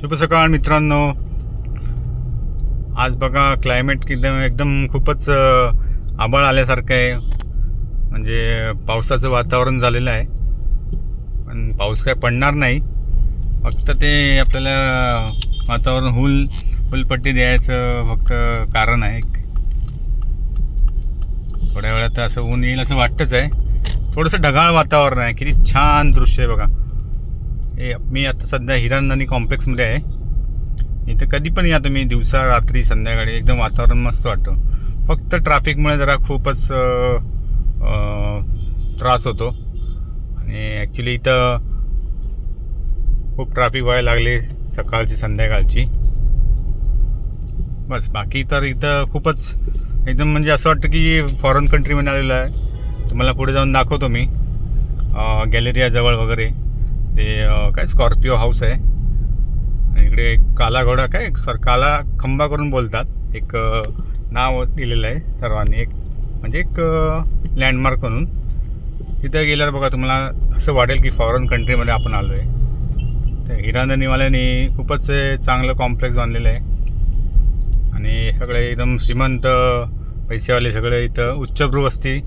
शुभ सकाळ मित्रांनो. आज बघा क्लायमेट एकदम खूपच आभाळ आल्यासारखं आहे. म्हणजे पावसाचं वातावरण झालेलं आहे, पण पाऊस काय पडणार नाही. फक्त ते आपल्याला वातावरण हुलपट्टी द्यायचं फक्त कारण आहे. थोड्या वेळात असं ऊन येईल असं वाटतंच आहे. थोडंसं ढगाळ वातावरण आहे. किती छान दृश्य आहे बघा. मी आता सध्या हिरानंदानी कॉम्प्लेक्समध्ये आहे. इथं कधी पण या तुम्ही, दिवसा रात्री संध्याकाळी एकदम वातावरण मस्त वाटतं. फक्त ट्रॅफिकमुळे जरा खूपच त्रास होतो. आणि ॲक्च्युली इथं खूप ट्रॅफिक व्हायला लागले सकाळची संध्याकाळची. बस बाकी तर इथं खूपच एकदम म्हणजे असं वाटतं की फॉरेन कंट्रीमध्ये आलेलं आहे. तुम्हाला पुढे जाऊन दाखवतो मी. गॅलेरियाजवळ वगैरे ते काय स्कॉर्पिओ हाऊस आहे. आणि इकडे काला घोडा काय काला खंबा करून बोलतात. एक नाव दिलेलं आहे सर्वांनी, एक म्हणजे एक लँडमार्क म्हणून. तिथं गेल्यावर बघा तुम्हाला असं वाटेल की फॉरेन कंट्रीमध्ये आपण आलो आहे. तर हिरानंदानीवाल्यांनी खूपच चांगलं कॉम्प्लेक्स बांधलेलं आहे. आणि सगळे एकदम श्रीमंत पैसेवाले सगळे इथं उच्चभ्रू वस्ती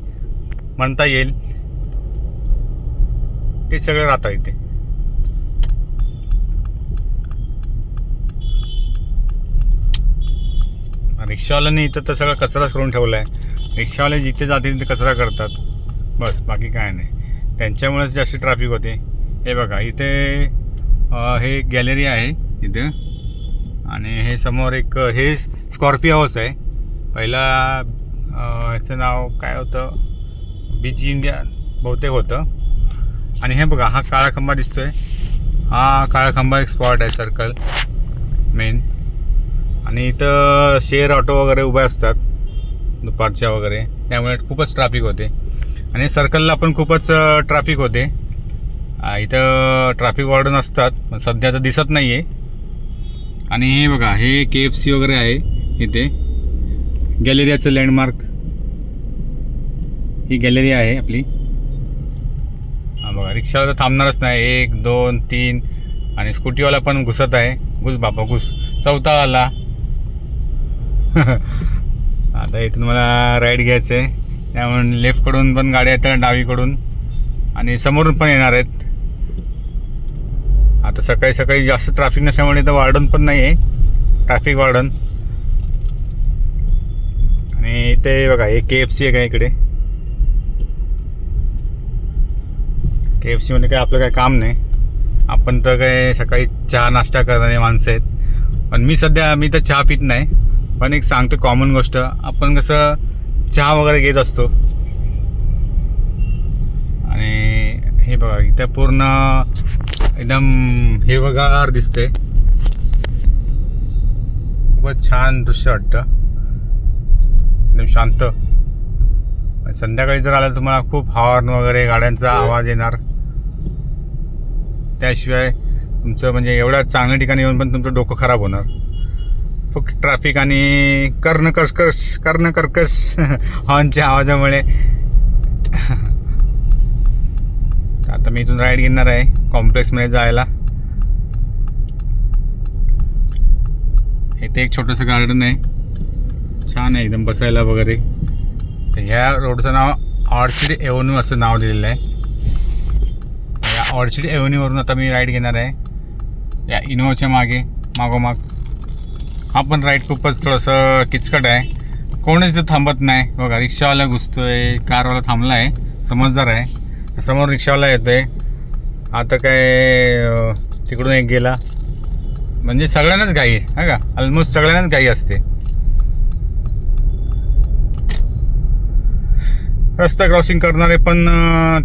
म्हणता येईल ते सगळे राहतात इथे. रिक्षावाल्यांनी इथं तर सगळा कचराच करून ठेवला आहे. रिक्षावाले जिथे जातील तिथे कचरा करतात, बस बाकी काय नाही. त्यांच्यामुळेच जास्त ट्रॅफिक होते. हे बघा इथे हे गॅलरी आहे इथे. आणि हे समोर एक हे स्कॉर्पिओ हाऊस आहे. पहिला याचं नाव काय होतं, बीच इंडिया बहुतेक होतं. आणि हे बघा हा काळा खंबा दिसतोय. हा काळा खंबा एक स्पॉट आहे सर्कल मेन. आणि इथं शेअर ऑटो वगैरे उभे असतात दुपारच्या वगैरे, त्यामुळे खूपच ट्रॅफिक होते. आणि सर्कलला पण खूपच ट्रॅफिक होते. इथं ट्रॅफिक वॉर्डन असतात, पण सध्या तर दिसत नाही आहे. आणि हे बघा हे KFC वगैरे आहे इथे. गॅलेरियाचं लँडमार्क ही गॅलरी आहे आपली. हा बघा रिक्षावाला तर थांबणारच नाही. 1 2 3 आणि स्कूटीवाला पण घुसत आहे. घुस बाबा घुस. चौथा आला. आता इथून मला राईड घ्यायचं आहे, त्यामुळे लेफ्टकडून पण गाड्या येतात, डावीकडून आणि समोरून पण येणार आहेत. आता सकाळी सकाळी जास्त ट्रॅफिक नसल्यामुळे इथं वार्डन पण नाही आहे, ट्रॅफिक वार्डन. आणि इथे बघा हे KFC आहे का इकडे. KFC मध्ये काय आपलं काय काम नाही. आपण तर काय सकाळी चहा नाश्ता करणारे माणसं आहेत. पण मी तर चहा पित नाही. पण एक सांगतो कॉमन गोष्ट, आपण कसं चहा वगैरे घेत असतो. आणि हे बघा इथं पूर्ण एकदम हिरवगार दिसते. खूपच छान दृश्य वाटतं, एकदम शांत. संध्याकाळी जर आलं तुम्हाला खूप हॉर्न वगैरे गाड्यांचा आवाज येणार. त्याशिवाय तुमचं म्हणजे एवढ्या चांगल्या ठिकाणी येऊन पण तुमचं डोकं खराब होणार. फक्त ट्रॅफिक आणि कर्कश हॉर्नच्या आवाजामुळे. आता मी इथून राईड घेणार आहे कॉम्प्लेक्समध्ये जायला. इथे एक छोटंसं गार्डन आहे, छान आहे एकदम बसायला वगैरे. तर ह्या रोडचं नाव ऑर्चिड एव्हन्यू असं नाव दिलेलं आहे. या ऑर्चिड एव्हन्यूवरून आता मी राईड घेणार आहे या इनोव्हाच्या मागोमाग. हा पण राईड खूपच थोडंसं किचकट आहे. कोणीच इथं थांबत नाही. बघा रिक्षावाला घुसतोय, कारवाला थांबला आहे, समजदार आहे. समोर रिक्षावाला येतोय. आता काय तिकडून एक गेला. म्हणजे सगळ्यांनाच घाई आहे का, ऑलमोस्ट सगळ्यांनाच घाई असते. रस्ता क्रॉसिंग करणारे पण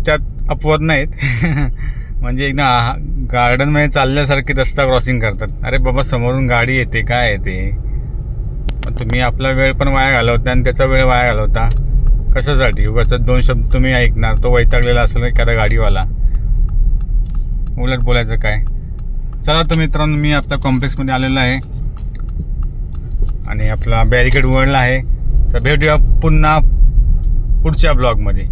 त्यात अपवाद नाहीत. म्हणजे एकदा गार्डनमध्ये चालल्यासारखे रस्ता क्रॉसिंग करतात. अरे बाबा समोरून गाडी येते, काय येते. पण तुम्ही आपला वेळ पण वाया घालवता आणि त्याचा वेळ वाया घालवता कशासाठी. उगाच 2 शब्द तुम्ही ऐकणार, तो वैतागलेला असेल एखादा गाडीवाला, उलट बोलायचं काय. चला तर मित्रांनो, मी आपल्या कॉम्प्लेक्समध्ये आलेलो आहे आणि आपला बॅरिकेड उघडला आहे. तर भेटूया पुन्हा पुढच्या ब्लॉगमध्ये.